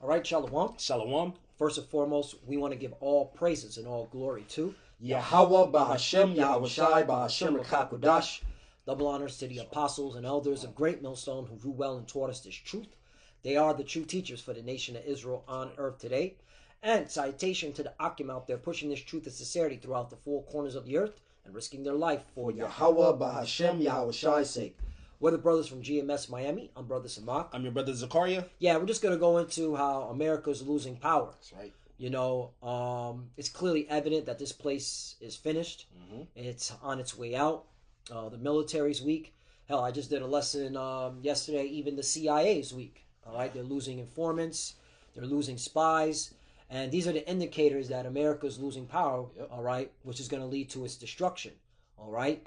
All right, Shalom. Shalom. First and foremost, we want to give all praises and all glory to Yahweh Bahashem, Yahweh Shai, Bahashem Rakakudash. Double honors to the apostles and elders of Great Millstone who grew well and taught us this truth. They are the true teachers for the nation of Israel on earth today. And citation to the Akim out there pushing this truth and sincerity throughout the four corners of the earth and risking their life for Yahweh Bahashem, Yahweh Shai's sake. We're the brothers from GMS Miami. I'm Brother Samak. I'm your brother Zakaria. Yeah, we're just going to go into how America's losing power. That's right. You know, it's clearly evident that this place is finished. Mm-hmm. It's on its way out. The military's weak. Hell, I just did a lesson yesterday. Even the CIA's weak. All right, they're losing informants. They're losing spies. And these are the indicators that America's losing power, Yep. all right, which is going to lead to its destruction. All right.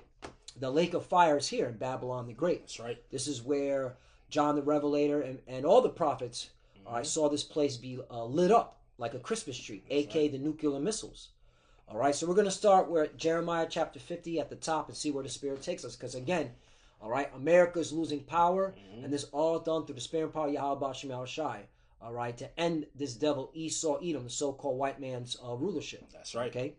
The lake of fire is here in Babylon the Great. That's right. This is where John the Revelator and all the prophets saw this place be lit up like a Christmas tree, aka the nuclear missiles. All right, so we're going to start where Jeremiah chapter 50 at the top and see where the Spirit takes us. Because again, all right, America is losing power, and this all done through the Spirit and power of Yahweh Bashem Yahweh Shai. All right, to end this devil Esau Edom, the so-called white man's rulership. That's right. Okay.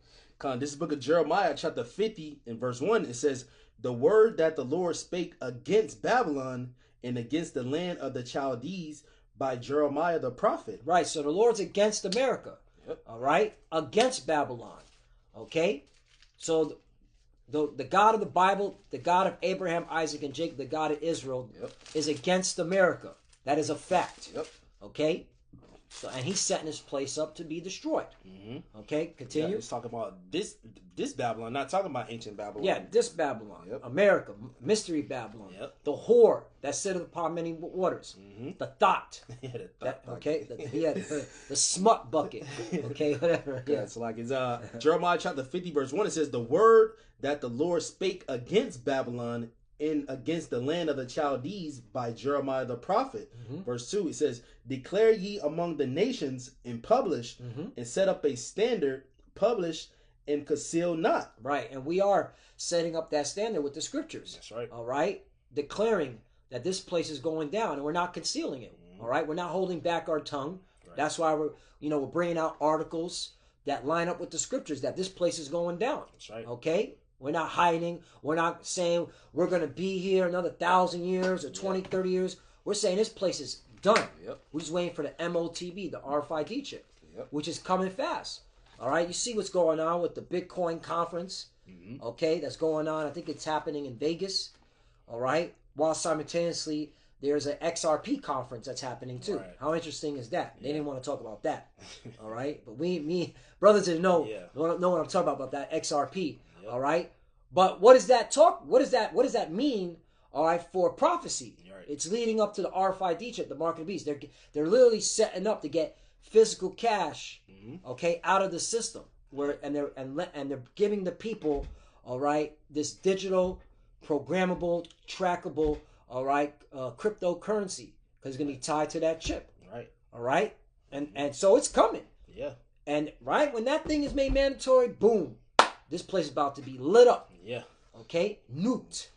This is the book of Jeremiah, chapter 50, in verse 1. It says, "The word that the Lord spake against Babylon and against the land of the Chaldees by Jeremiah the prophet." Right, so the Lord's against America. Yep. All right, against Babylon. Okay, so the God of the Bible, the God of Abraham, Isaac, and Jacob, the God of Israel, Yep. is against America. That is a fact. Yep. Okay, so and he's setting this place up to be destroyed. Mm-hmm. Okay, Yeah, continue. it's talking about this Babylon, not talking about ancient Babylon. Yeah, this Babylon, Yep. America, mystery Babylon, Yep. the whore that sitteth upon many waters, Mm-hmm. the thought. Yeah, the That, thought okay, bucket. the smut bucket. Okay, whatever. Yeah, Yeah. it's like it's Jeremiah chapter 50 verse 1. It says, "The word that the Lord spake against Babylon and against the land of the Chaldees by Jeremiah the prophet." Mhm. Verse 2, it says, "Declare ye among the nations and publish Mhm. and set up a standard, publish and conceal not." Right, and we are setting up that standard with the scriptures. That's right. All right, declaring that this place is going down, and we're not concealing it. All right, we're not holding back our tongue. Right. That's why we're bringing out articles that line up with the scriptures that this place is going down. That's right. Okay, we're not hiding. We're not saying we're going to be here another 1,000 years or 20, 30 years. We're saying this place is done. Yep. We're just waiting for the MOTB, the RFID chip, Yep. which is coming fast. All right, you see what's going on with the Bitcoin conference, Mhm. okay, that's going on. I think it's happening in Vegas, all right, while simultaneously there's an XRP conference that's happening too. Right. How interesting is that? They Yeah. didn't want to talk about that, all right, but me brothers didn't know Yeah. know what I'm talking about that XRP, Yep. all right. But what does that talk? What does that mean? All right, for prophecy, Right. it's leading up to the RFID chip, the mark of the beast. They're literally setting up to get physical cash, Mhm. okay, out of the system. They're giving the people, all right, this digital, programmable, trackable, all right, cryptocurrency because it's gonna be tied to that chip, Right. all right, and so it's coming. Yeah. And right when that thing is made mandatory, boom, this place is about to be lit up, Yeah. okay, nuked.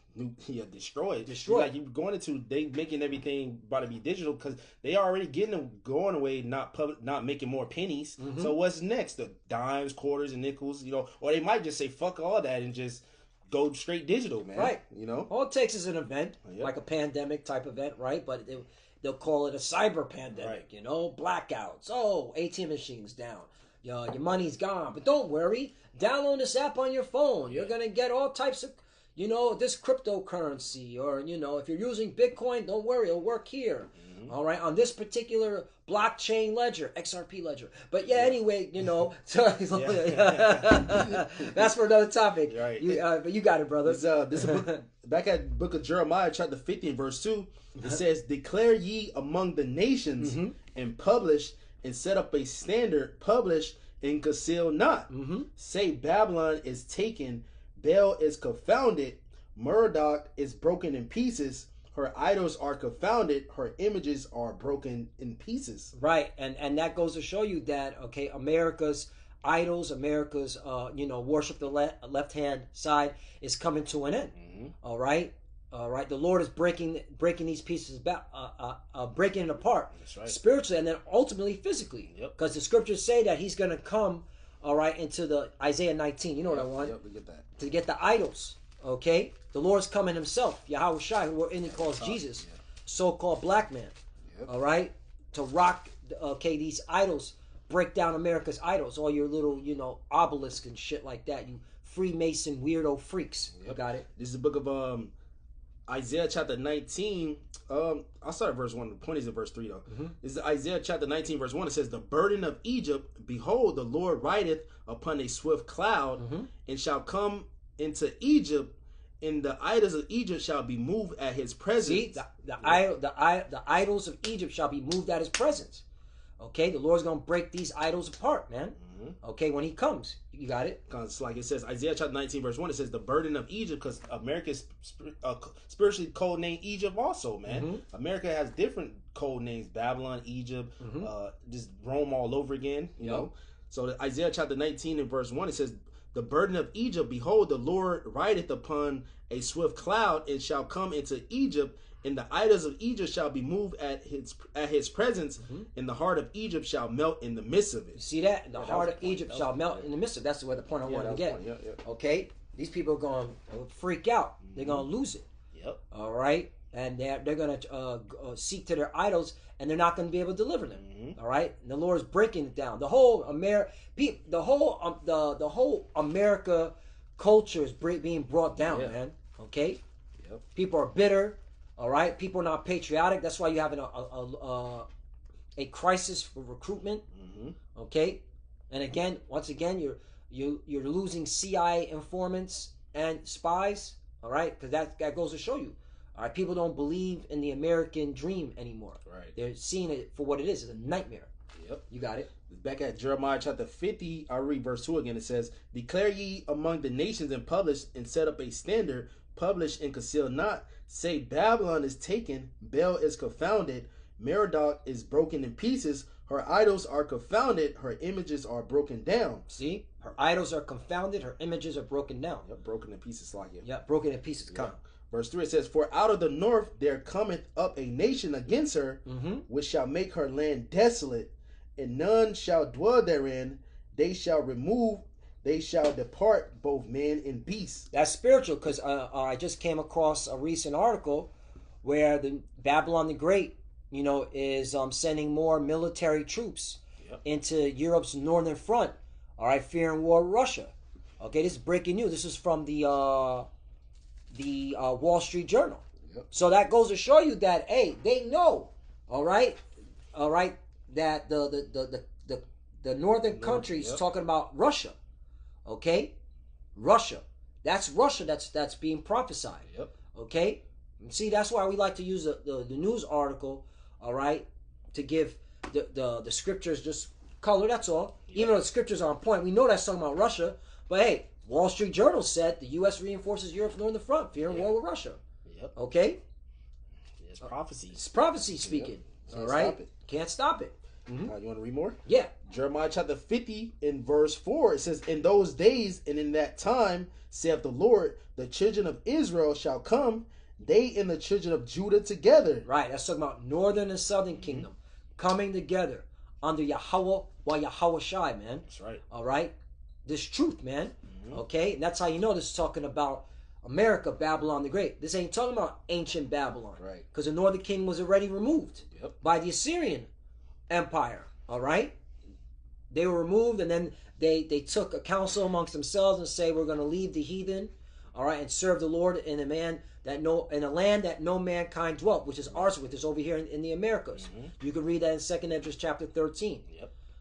Yeah, destroyed. Destroyed. Like you going into, they making everything about to be digital because they already getting them going away, not making more pennies. Mhm. So what's next? The dimes, quarters, and nickels, or they might just say fuck all that and just go straight digital, man. Right. You All it takes is an event, Yep. like a pandemic type event, right? But they'll call it a cyber pandemic, Right. blackouts. Oh, ATM machines down. Your money's gone. But don't worry. Download this app on your phone. You're going to get all types of, this cryptocurrency. Or, if you're using Bitcoin, don't worry. It'll work here. All right. On this particular blockchain ledger, XRP ledger. But anyway, so, that's for another topic. Right. But you got it, brother. this is a book, back at book of Jeremiah, chapter 50, and verse 2. It says, "Declare ye among the nations and publish and set up a standard, publish and conceal not. Say Babylon is taken, Bel is confounded, Murdoch is broken in pieces, her idols are confounded, her images are broken in pieces." Right, and that goes to show you that, okay, America's idols, America's worship the left hand side is coming to an end. All right, All right, the Lord is breaking these pieces back, breaking it apart, That's right. spiritually and then ultimately physically. Yep. Because the scriptures say that He's going to come, all right, into the Isaiah 19. You know what I want? Yep, we get that. To get the idols. Okay, the Lord's coming Himself, Yahweh Shai, who He calls Jesus, so-called black man. Yep. All right, to rock. Okay, these idols, break down America's idols, all your little, obelisk and shit like that. You Freemason weirdo freaks. Yep. You got it. This is the book of Isaiah chapter 19. I'll start at verse 1. The point is in verse 3 though. This is Isaiah chapter 19 verse 1. It says, the burden of Egypt, behold, the Lord rideth upon a swift cloud, and shall come into Egypt, and the idols of Egypt shall be moved at His presence. See, the idols of Egypt shall be moved at His presence. Okay, the Lord's gonna break these idols apart, man. Okay, when He comes, you got it. Because like it says, Isaiah chapter 19 verse 1, it says the burden of Egypt, because America's spiritually code name Egypt also, man. America has different code names, Babylon, Egypt, just Rome all over again, you know. So Isaiah chapter 19 and verse 1, it says, the burden of Egypt, behold, the Lord rideth upon a swift cloud, and shall come into Egypt, and the idols of Egypt shall be moved at his presence, and the heart of Egypt shall melt in the midst of it. You see that? The heart of Egypt shall melt in the midst of it. That's where the point I wanted to get. Okay? These people are going to freak out. They're going to lose it. Yep. All right? And they're going to seek to their idols, and they're not going to be able to deliver them. All right? And the Lord is breaking it down. The whole America culture is being brought down, man. Okay? Yep. People are bitter. All right, people are not patriotic. That's why you're having a crisis for recruitment. Okay, and again, once again, you're losing CIA informants and spies. All right, because that goes to show you. All right, people don't believe in the American dream anymore. Right, they're seeing it for what it is. It's a nightmare. Yep, you got it. Back at Jeremiah chapter 50, I'll read verse 2 again. It says, declare ye among the nations, and publish and set up a standard, publish and conceal not. Say, Babylon is taken, Bel is confounded, Merodach is broken in pieces, her idols are confounded, her images are broken down. See, her idols are confounded, her images are broken down. Yep, broken in pieces, like it. Yeah, broken in pieces. Come. Yep. Verse 3, it says, for out of the north there cometh up a nation against her, which shall make her land desolate, and none shall dwell therein. They shall depart, both man and beast. That's spiritual, because I just came across a recent article where the Babylon the Great, is sending more military troops into Europe's northern front. All right, fearing war with Russia. Okay, this is breaking news. This is from the Wall Street Journal. So that goes to show you that they know. All right, that the northern countries talking about Russia. Okay, Russia. That's Russia. That's being prophesied. Okay, see, that's why we like to use the news article. All right, to give the scriptures just color. That's all. Even though the scriptures are on point, we know that's talking about Russia. But hey, Wall Street Journal said the U.S. reinforces Europe's northern front, fearing war with Russia. Okay, it's prophecy. It's prophecy speaking. All right, can't stop it. You want to read more? Yeah. Jeremiah chapter 50 in verse 4, it says, in those days and in that time, saith the Lord, the children of Israel shall come, they and the children of Judah together. Right, that's talking about northern and southern kingdom coming together under Yahweh while Yahweh Shai, man. That's right. All right, this truth, man. Okay, and that's how you know this is talking about America, Babylon the Great. This ain't talking about ancient Babylon. Right. Because the northern kingdom was already removed by the Assyrian Empire. All right, they were removed, and then they took a council amongst themselves and say, we're going to leave the heathen, all right, and serve the Lord in a land in a land that no mankind dwelt, which is ours, with this over here in the Americas. You can read that in 2nd Esdras chapter 13.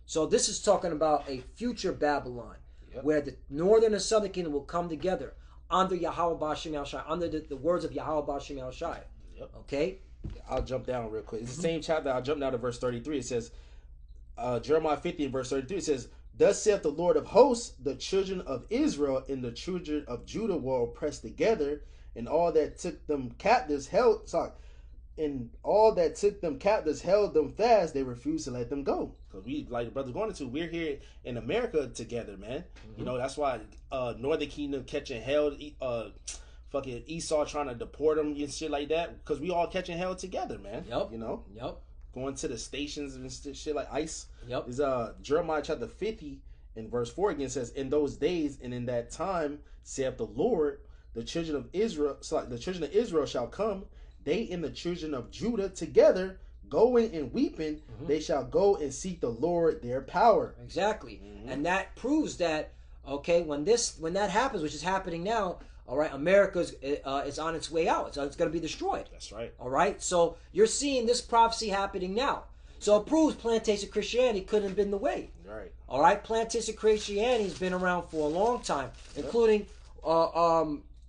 So this is talking about a future Babylon where the northern and southern kingdom will come together under Yahweh Ba'Shem Yahweh Shai, under the words of Yahweh Ba'Shem Yahweh Shai. Okay? I'll jump down real quick. It's the same chapter. I'll jump down to verse 33. It says, Jeremiah 50 and verse 33, it says, thus saith the Lord of hosts, the children of Israel and the children of Judah were oppressed together, and all that took them captives held them fast, they refused to let them go. Because we, like the brother going into, we're here in America together, man. You know, that's why Northern Kingdom catching hell fucking Esau trying to deport them and shit like that, because we all catching hell together, man. Yep. You know? Yep. Going to the stations and shit like ICE. Yep. Is Jeremiah chapter 50 and verse 4 again says, in those days and in that time, saith the Lord, the children of Israel shall come, they and the children of Judah together, going and weeping, they shall go and seek the Lord their power. Exactly. And that proves that, okay, when that happens, which is happening now, all right, America's is on its way out. It's going to be destroyed. That's right. All right, so you're seeing this prophecy happening now. So it proves plantation Christianity couldn't have been the way. Right. All right, plantation Christianity has been around for a long time, including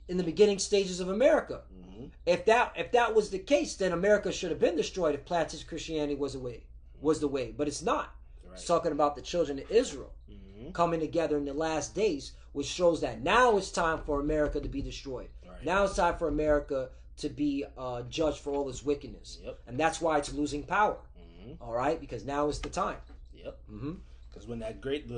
in the beginning stages of America. If that was the case, then America should have been destroyed if plantation Christianity was the way. But it's not. Right. It's talking about the children of Israel coming together in the last days, which shows that now it's time for America to be destroyed. Right. Now it's time for America to be judged for all its wickedness. Yep. And that's why it's losing power. All right, because now is the time. Yep. Because when the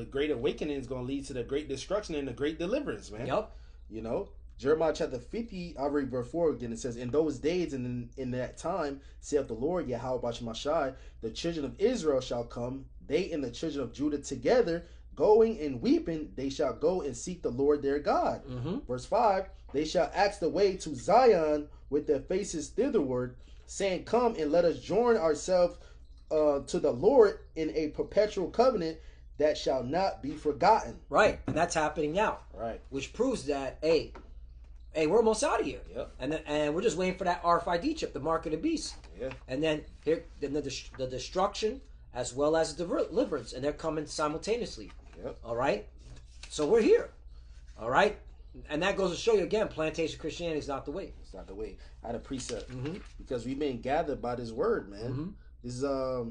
great awakening is going to lead to the great destruction and the great deliverance, man. Yep. You know, Jeremiah chapter 50, I'll read verse 4 again. It says, in those days and in that time, saith the Lord, Yahweh Bashemashai, the children of Israel shall come, they and the children of Judah together, going and weeping, they shall go and seek the Lord their God. Verse 5, they shall ask the way to Zion with their faces thitherward, saying, come and let us join ourselves to the Lord in a perpetual covenant that shall not be forgotten. Right, and that's happening now. Right. Which proves that, hey, we're almost out of here. Yep. And we're just waiting for that RFID chip, the mark of the beast. Yeah. And then the destruction as well as the deliverance, and they're coming simultaneously. Yep. All right. So we're here. All right. And that goes to show you again, plantation Christianity is not the way. It's not the way. I had a precept because we've been gathered by this word, man. This is bear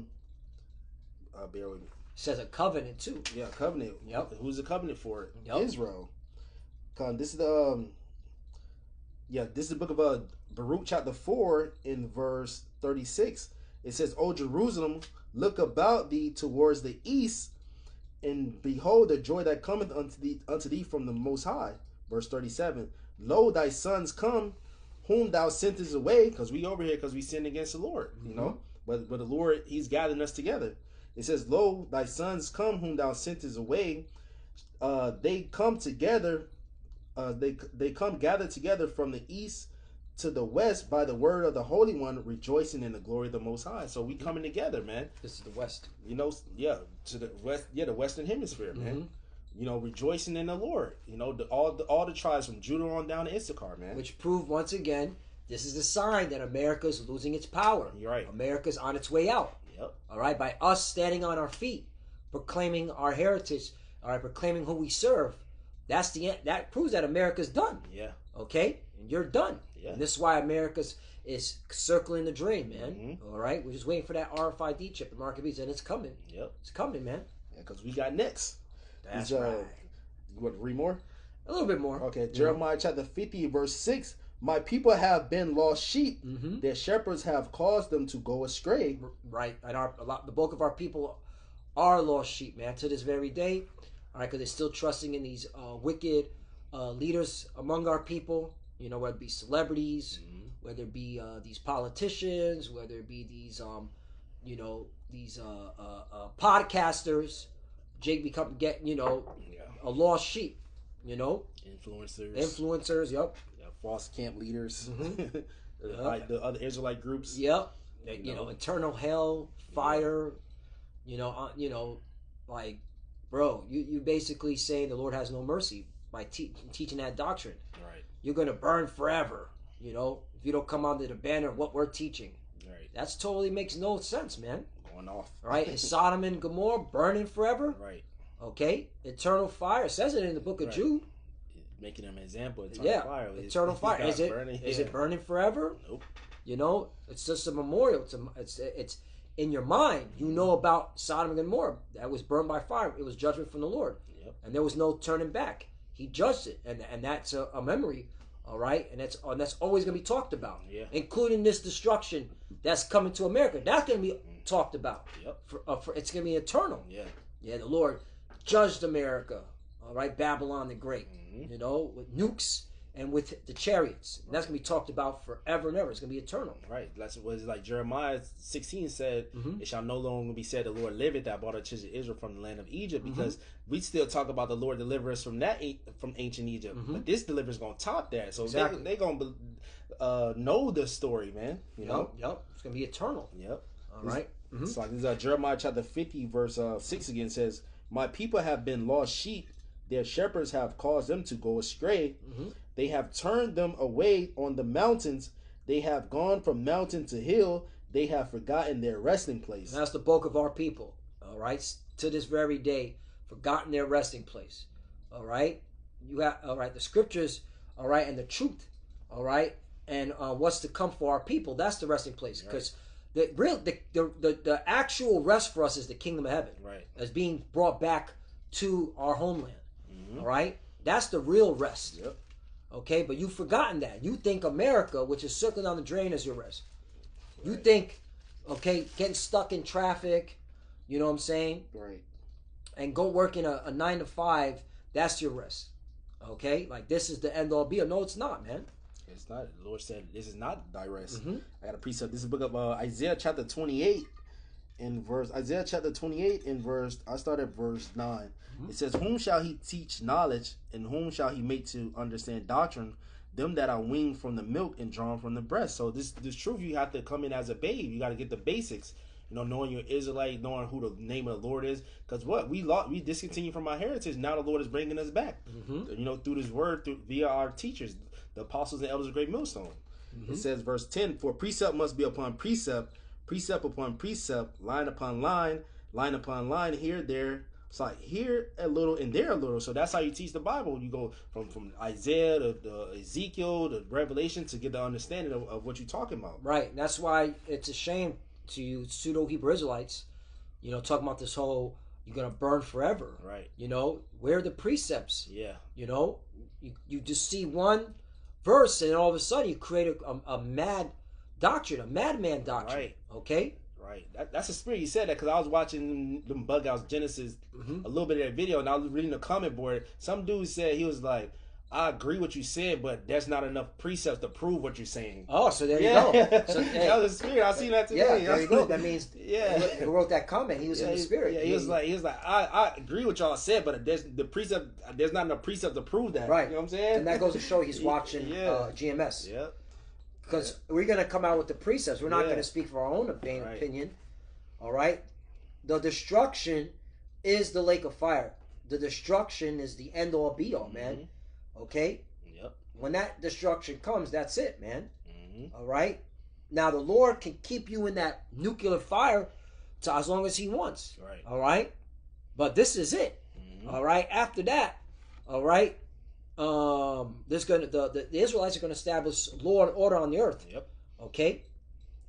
with me. It says a covenant too. Yeah, covenant. Yep. Who's the covenant for? Yep. Israel. This is the this is the book of Baruch chapter 4 in verse 36. It says, O Jerusalem, look about thee towards the east, and behold the joy that cometh unto thee from the Most High. Verse 37. Lo, thy sons come, whom thou sentest away, because we over here because we sinned against the Lord, you know. But the Lord, He's gathering us together. It says, lo, thy sons come, whom thou sentest away. They come together. They come gathered together from the east to the west by the word of the Holy One, rejoicing in the glory of the Most High. So we coming together, man. This is the west. You know, to the west, the Western Hemisphere, man. You know, rejoicing in the Lord. You know, all the tribes from Judah on down to Issachar, man. Which prove once again, this is the sign that America is losing its power. You're right. America's on its way out. Yep. All right, by us standing on our feet, proclaiming our heritage, all right, proclaiming who we serve. That's the end. That proves that America's done. Yeah. Okay, and you're done. Yeah. And this is why America's is circling the drain, man. All right, we're just waiting for that RFID chip, the mark of beast, and it's coming. Yep. It's coming, man. Yeah, because we got next. That's right. You want to read more? A little bit more. Okay, Jeremiah chapter 50, verse 6. My people have been lost sheep. Their shepherds have caused them to go astray. Right, and the bulk of our people are lost sheep, man, to this very day. All right, because they're still trusting in these wicked leaders among our people. You know, whether it be celebrities, whether it be these politicians, whether it be these, these podcasters. Jake a lost sheep. You know, influencers. Yep. False camp leaders. Like the other Israelite groups. Yep. Eternal hell, fire. Like, bro, you basically saying the Lord has no mercy by teaching that doctrine. Right. You're gonna burn forever. You know, if you don't come under the banner of what we're teaching. Right. That's totally makes no sense, man. Going off. Right? Is Sodom and Gomorrah burning forever? Right. Okay. Eternal fire. It says it in the book of Jude. Making them an example. Eternal fire. Eternal fire. Is it burning forever? Nope. You know, it's just a memorial. It's in your mind. You know about Sodom and Gomorrah. That was burned by fire. It was judgment from the Lord. Yep. And there was no turning back. He judged it. And that's a memory. All right? And that's always going to be talked about. Yeah. Including this destruction that's coming to America. That's going to be talked about. Yep. It's going to be eternal. Yeah. Yeah, the Lord judged America. All right? Babylon the Great. You know, with nukes and with the chariots. And that's going to be talked about forever and ever. It's going to be eternal. Right. That's what it's like Jeremiah 16 said, it shall no longer be said the Lord liveth that brought the children of Israel from the land of Egypt, because we still talk about the Lord deliver us from from ancient Egypt. But this deliverance going to top that. So they're going to know the story, man. You know? Yep. It's going to be eternal. Yep. All right. So like this is Jeremiah chapter 50 verse 6 again says, my people have been lost sheep. Their shepherds have caused them to go astray. They have turned them away on the mountains. They have gone from mountain to hill. They have forgotten their resting place. And that's the bulk of our people. All right. To this very day, forgotten their resting place. All right. You have, all right, the scriptures, all right, and the truth. All right. And what's to come for our people. That's the resting place. Because the actual rest for us is the kingdom of heaven. Right. As being brought back to our homeland. All right. That's the real rest. Yep. Okay, but you've forgotten that. You think America, which is circling down the drain, is your rest. Right. You think, okay, getting stuck in traffic, you know what I'm saying? Right. And go work in a 9 to 5, that's your rest. Okay? Like, this is the end all be all. No, it's not, man. It's not. The Lord said, this is not thy rest. I got a precept. This is the book of Isaiah chapter 28 in verse, Isaiah chapter 28 in verse, I start at verse 9. It says, whom shall he teach knowledge, and whom shall he make to understand doctrine? Them that are weaned from the milk and drawn from the breast. So this truth, you have to come in as a babe. You got to get the basics. You know, knowing you're Israelite, knowing who the name of the Lord is. Because what? We discontinued from our heritage. Now the Lord is bringing us back. You know, through this word, via our teachers, the apostles and elders of Great Millstone. It says, verse 10, for precept must be upon precept, precept upon precept, line upon line upon line, here, there. It's like here a little and there a little. So that's how you teach the Bible. You go from Isaiah to Ezekiel to Revelation to get the understanding of what you're talking about. Right. And that's why it's a shame to you pseudo-Hebrew Israelites, you know, talking about this whole, you're going to burn forever. Right. You know, where are the precepts? Yeah. You know, you just see one verse and all of a sudden you create a mad doctrine, a madman doctrine. Right. Okay? Right. That's the spirit. You said that because I was watching them Bug Outs Genesis, a little bit of that video, and I was reading the comment board. Some dude said, he was like, I agree what you said, but there's not enough precepts to prove what you're saying. Oh, so there you go. So, hey, that was the spirit. I seen that today. Yeah, there you go. That means who wrote that comment, he was in the spirit. Yeah, he was like, I agree with y'all said, but there's not enough precept to prove that. Right. You know what I'm saying? And that goes to show he's watching GMS. Yeah. Because we're going to come out with the precepts. We're not going to speak for our own opinion. All right? The destruction is the lake of fire. The destruction is the end all be all, man. Okay? Yep. When that destruction comes, that's it, man. All right? Now, the Lord can keep you in that nuclear fire to as long as he wants. Right. All right? But this is it. All right? After that, all right, there's gonna the Israelites are going to establish law and order on the earth. Yep. Okay?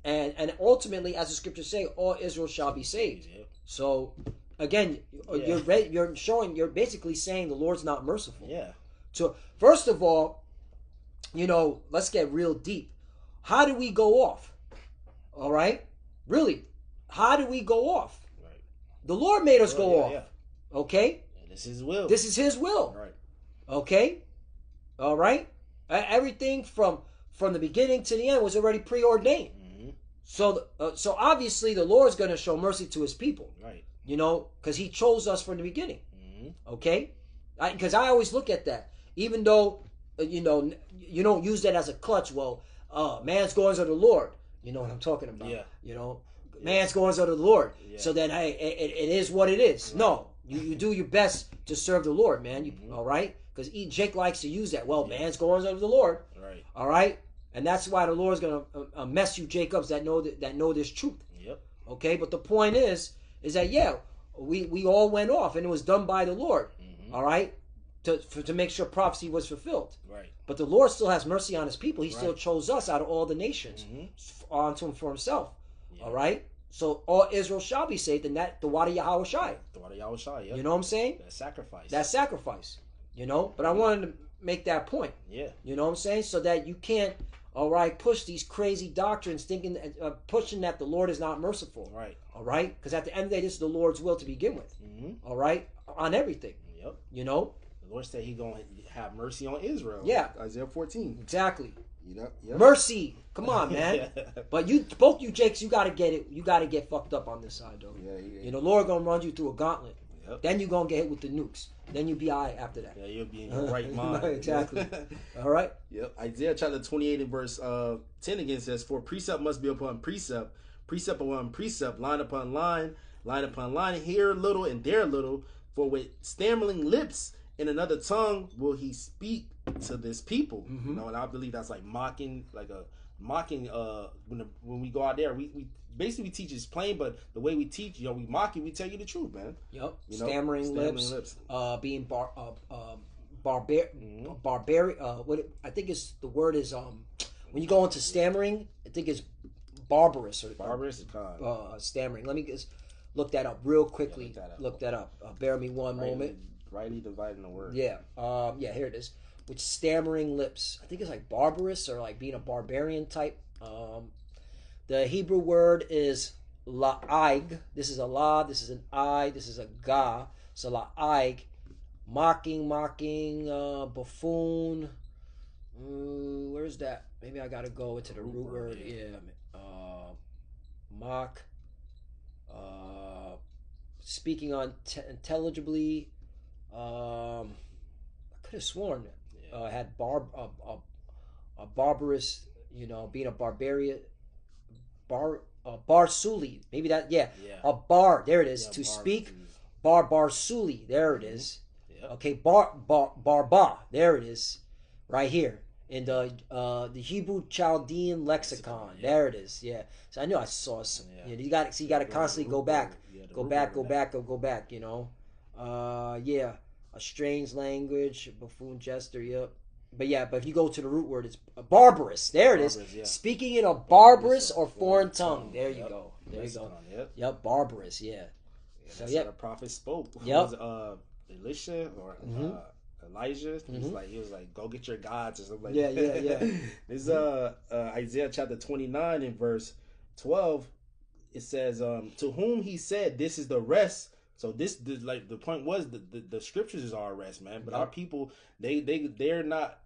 And ultimately, as the scriptures say, all Israel shall be saved. Yep. So, again, you're basically saying the Lord's not merciful. Yeah. So, first of all, you know, let's get real deep. How do we go off? All right? Really, how do we go off? Right. The Lord made us go off. Yeah. Okay? And this is his will. This is his will. Right. Okay? All right? Everything from the beginning to the end was already preordained. So obviously the Lord's going to show mercy to his people. Right. You know, because he chose us from the beginning. Okay? Because I always look at that. Even though, you know, you don't use that as a clutch. Well, man's goings are the Lord. You know what I'm talking about. Yeah. You know, man's goings are the Lord. Yeah. So then, hey, it is what it is. Right. No, you do your best to serve the Lord, man. All right? Because Jake likes to use that. Well, man's goings are the Lord. Right. All right? And that's why the Lord's going to mess you Jacobs that know this truth. Yep. Okay? But the point is that, yeah, we all went off, and it was done by the Lord. All right? To make sure prophecy was fulfilled. Right. But the Lord still has mercy on his people. He still chose us out of all the nations onto him for himself. Yeah. All right? So all Israel shall be saved, and that the Wada Yahweh Shai. The Wada Yahweh Shai, yeah. You know what I'm saying? That sacrifice. You know? But I wanted to make that point. Yeah. You know what I'm saying? So that you can't, all right, push these crazy doctrines, thinking, pushing that the Lord is not merciful. Right. All right? Because at the end of the day, this is the Lord's will to begin with. All right? On everything. Yep. You know? The Lord said He gonna have mercy on Israel. Yeah. Isaiah 14. Exactly. Yep. Mercy. Come on, man. But both you Jakes, you gotta get it. You gotta get fucked up on this side, though. Yeah. You know, Lord gonna run you through a gauntlet. Yep. Then you gonna get hit with the nukes. Then you be all right after that. Yeah, you'll be in your right mind. Exactly. All right. Yep. Isaiah chapter 28 and verse 10 again says, "For precept must be upon precept, precept upon precept, line upon line, line upon line, here a little and there a little. For with stammering lips in another tongue will he speak to this people." Mm-hmm. You know, and I believe that's like mocking, when we go out there, we basically we teach is plain, but the way we teach, we mock you, we tell you the truth, man. Yep. You know, stammering lips. Being barbaric. What I think is the word is when you go into stammering, I think it's barbarous or Barbarous stammering. Let me just look that up real quickly. Yeah, look that up. Bear me one moment. Rightly dividing the word. Yeah. Here it is. With stammering lips. I think it's like barbarous or like being a barbarian type. The Hebrew word is la'ig. This is a la. This is an I. This is a ga. So la'ig. Mocking, buffoon. Where's that? Maybe I gotta go into the root word. Yeah. Mock. Speaking unintelligibly. I could have sworn had a barbarous, being a barbarian, barsuli. Maybe that, a bar. There it is. To speak, barsuli. There it is. Yep. Okay, barba. There it is, right here in the Hebrew Chaldean lexicon. Yeah. There it is. Yeah. So I knew I saw some. Yeah. You got to constantly go back. Go back. A strange language, a buffoon jester. Yep. But if you go to the root word, it's barbarous. There it is. Yeah. Speaking in a barbarous or foreign tongue. There you go. There you go. Yep. Barbarous. Yeah. So that's how the prophet spoke. Yep. Elisha or Elijah. He was like, go get your gods or something like that. Yeah. This is Isaiah chapter 29 and verse 12. It says, to whom he said, this is the rest. So the point was the scriptures is our rest, man. But our people, they're not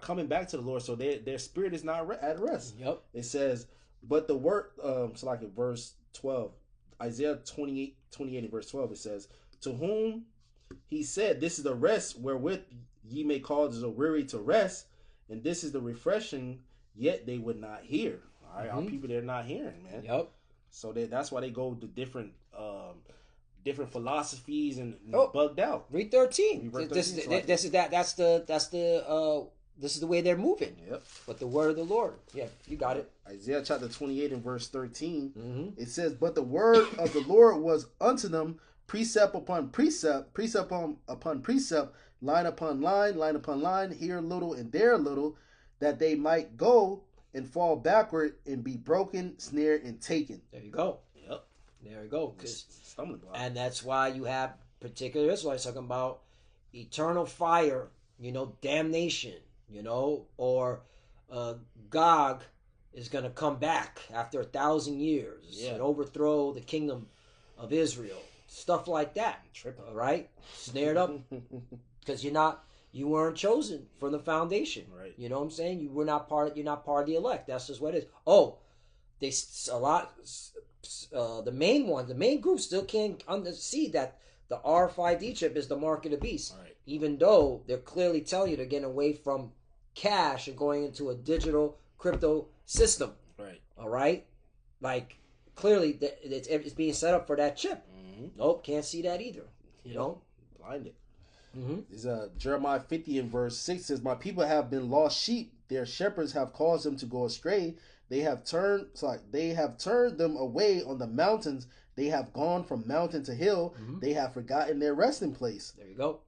coming back to the Lord, so their spirit is not at rest. Yep. It says, but the word, so like in verse 12, Isaiah 28 and verse 12, it says, to whom he said, this is the rest wherewith ye may cause the weary to rest, and this is the refreshing, yet they would not hear. All right, our people, they're not hearing, man. Yep. So that's why they go to different philosophies and bugged out. Read 13. This is the way they're moving. Yep. But the word of the Lord. Yeah, you got it. Isaiah chapter 28 and verse 13. It says, but the word of the Lord was unto them precept upon precept, precept upon precept, line upon line, line upon line, here a little and there a little, that they might go and fall backward and be broken, snared, and taken. There you go. Yep. There you go. And that's why you have particular Israelites talking about eternal fire, damnation, or Gog is going to come back after 1,000 years and overthrow the kingdom of Israel. Stuff like that. All right? Snared up because you weren't chosen from the foundation. Right. You know what I'm saying? You're not part of the elect. That's just what it is. The main group still can't see that the R5D chip is the mark of the beast. Right. Even though they're clearly telling you they're getting away from cash and going into a digital crypto system. Right. All right? Like, clearly it's being set up for that chip. Nope, can't see that either. Blinded. Is Jeremiah 50 and verse 6 says, my people have been lost sheep. Their shepherds have caused them to go astray. They have turned them away on the mountains. They have gone from mountain to hill. They have forgotten their resting place. There you go.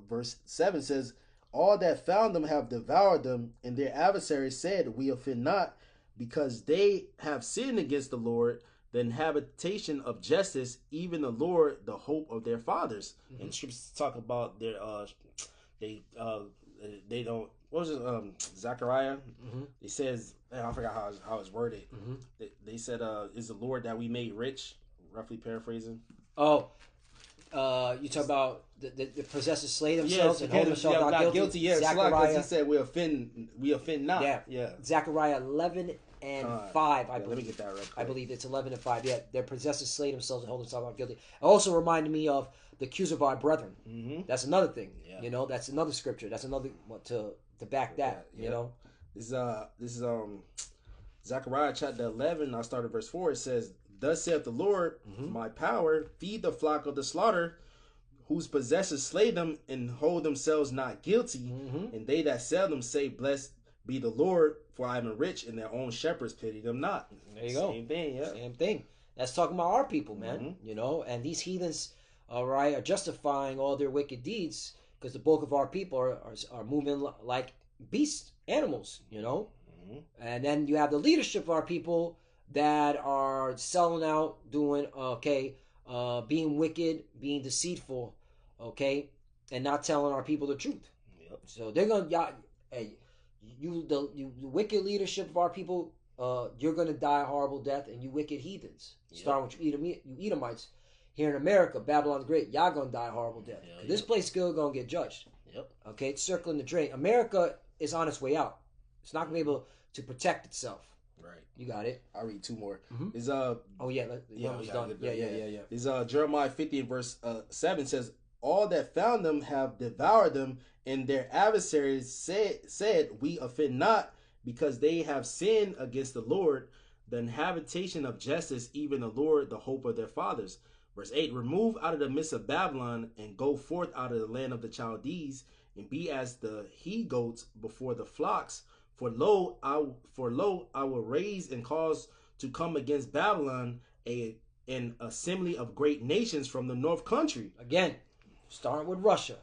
Verse 7 says, all that found them have devoured them, and their adversaries said, we offend not, because they have sinned against the Lord, the habitation of justice, even the Lord, the hope of their fathers. And scriptures talk about their they don't. What was it? Zechariah. It says, I forgot how it's worded. They said, "Is the Lord that we made rich?" Roughly paraphrasing. Oh, You talk about the possessors slay themselves Yes, and hold themselves not guilty. Yeah, Zechariah, he said we offend not. Yeah. Zechariah 11 and 5, I believe. Let me get that right quick. I believe it's 11 and 5. Yeah, their possessors slay themselves and hold themselves not guilty. It also reminded me of the accuser of our brethren. Mm-hmm. That's another thing. Yeah. You know, that's another scripture. That's another to back that. Yeah. You know, this is Zechariah chapter 11. I start at verse 4. It says, "Thus saith the Lord, my power, feed the flock of the slaughter, whose possessors slay them and hold themselves not guilty, and they that sell them say, Blessed be the Lord, for I am rich, and their own shepherds pity them not." There you go. Same thing, yeah. Same thing. That's talking about our people, man. You know, and these heathens, all right, are justifying all their wicked deeds because the bulk of our people are moving like beast animals, you know. And then you have the leadership of our people that are selling out, doing being wicked, being deceitful, okay, and not telling our people the truth. Yep. So they're gonna, the wicked leadership of our people, you're gonna die a horrible death, and you wicked heathens, starting with you Edomites here in America, Babylon the Great, y'all gonna die a horrible death. This place still gonna get judged. Yep. Okay, it's circling the drain. America is on its way out. It's not gonna be able to protect itself. Right. You got it. I'll read two more. Is done. Yeah. Is Jeremiah 50 and verse 7 says, "All that found them have devoured them, and their adversaries said, We offend not, because they have sinned against the Lord, the habitation of justice, even the Lord, the hope of their fathers." Verse 8, "Remove out of the midst of Babylon, and go forth out of the land of the Chaldees, and be as the he goats before the flocks. For lo, I will raise and cause to come against Babylon an assembly of great nations from the north country." Again, starting with Russia.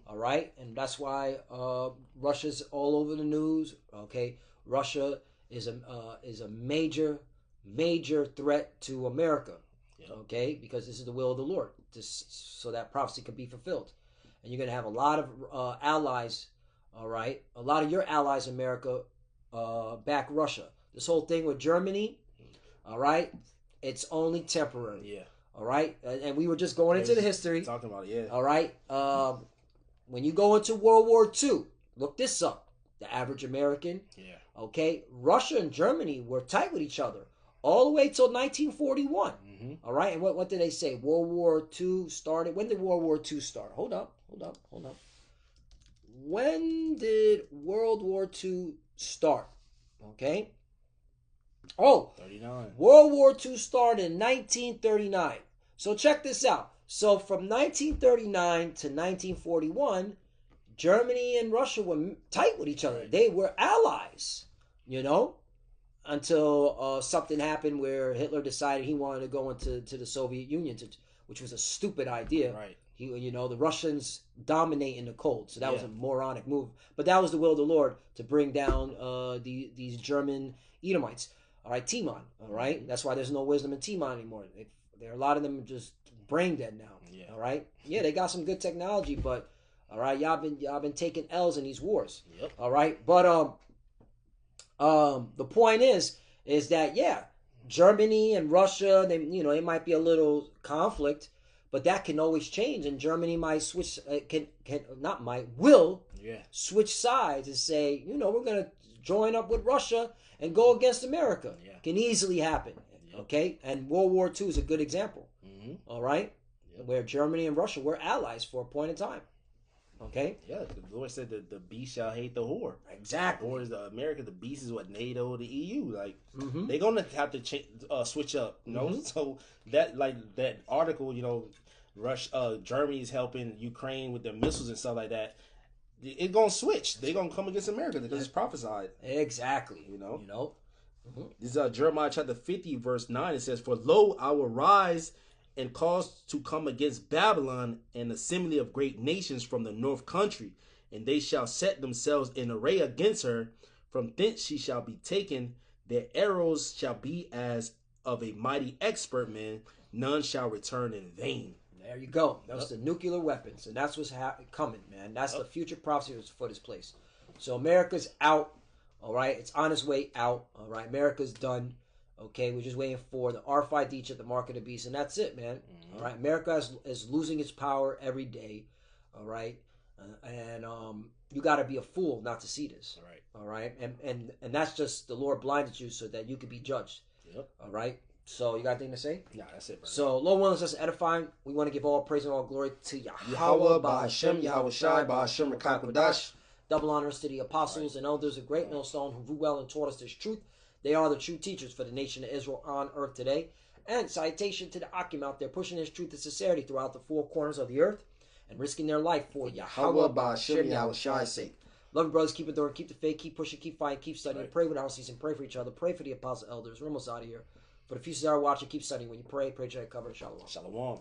All right, and that's why Russia's all over the news. Okay, Russia is a major threat to America. Okay, because this is the will of the Lord, so that prophecy can be fulfilled, and you're gonna have a lot of allies. All right, a lot of your allies, America, back Russia. This whole thing with Germany, all right, it's only temporary. Yeah. All right, and we were just going into the history. Talking about it, yeah. All right, when you go into World War II, look this up. The average American. Yeah. Okay, Russia and Germany were tight with each other all the way till 1941. All right, and what did they say? World War II started. When did World War II start? Hold up. When did World War II start? Okay. 39. World War II started in 1939. So check this out. So from 1939 to 1941, Germany and Russia were tight with each other. They were allies, you know, until something happened where Hitler decided he wanted to go into the Soviet Union, which was a stupid idea. Right. The Russians dominate in the cold, so that was a moronic move. But that was the will of the Lord to bring down these German Edomites. All right, Timon. All right, that's why there's no wisdom in Timon anymore. There are a lot of them just brain dead now. Yeah. All right. Yeah, they got some good technology, but all right, y'all been taking L's in these wars. Yep. All right, but the point is that Germany and Russia, they might be a little conflict, but that can always change, and Germany might switch. Will switch sides and say, we're gonna join up with Russia and go against America. Yeah. Can easily happen. Yep. Okay, and World War II is a good example. All right, where Germany and Russia were allies for a point in time. Okay. Yeah, the Lord said that the beast shall hate the whore. Exactly. The whore is America. The beast is what NATO, the EU. Like they're gonna have to switch up. So that article, Germany is helping Ukraine with their missiles and stuff like that. It's gonna switch. They're gonna come against America because it's prophesied. Exactly. This is Jeremiah chapter 50 verse 9. It says, "For lo, I will rise and cause to come against Babylon an assembly of great nations from the north country, and they shall set themselves in array against her. From thence she shall be taken. Their arrows shall be as of a mighty expert man. None shall return in vain." There you go. That's the nuclear weapons, and that's what's coming, man. That's the future prophecy for this place. So America's out. All right, it's on its way out. All right, America's done. Okay, we're just waiting for the RFID chip, the mark of the beast, and that's it, man. All right, America is losing its power every day. All right, and you got to be a fool not to see this. All right. All right, and that's just the Lord blinded you so that you could be judged. Yep. All right. So you got anything to say? Nah, that's it, brother. So Lord willing us edifying. We want to give all praise and all glory to Yahweh, Yahweh, Ba'Hashem, Yahweh Shai, Ba'Hashem, Rakakodash. Double honors to the apostles and elders of Great Millstone who grew well and taught us this truth. They are the true teachers for the nation of Israel on earth today. And citation to the Akim out there pushing this truth and sincerity throughout the four corners of the earth and risking their life for Yahweh, Ba'Hashem, Yahweh Shai's sake. Love you, brothers. Keep it going. Keep the faith. Keep pushing. Keep fighting. Keep studying. Right. Pray without ceasing. Pray for each other. Pray for the apostle elders. We're almost out of here. For the few that are watching, keep studying. When you pray, pray to cover. Shalom. Shalom.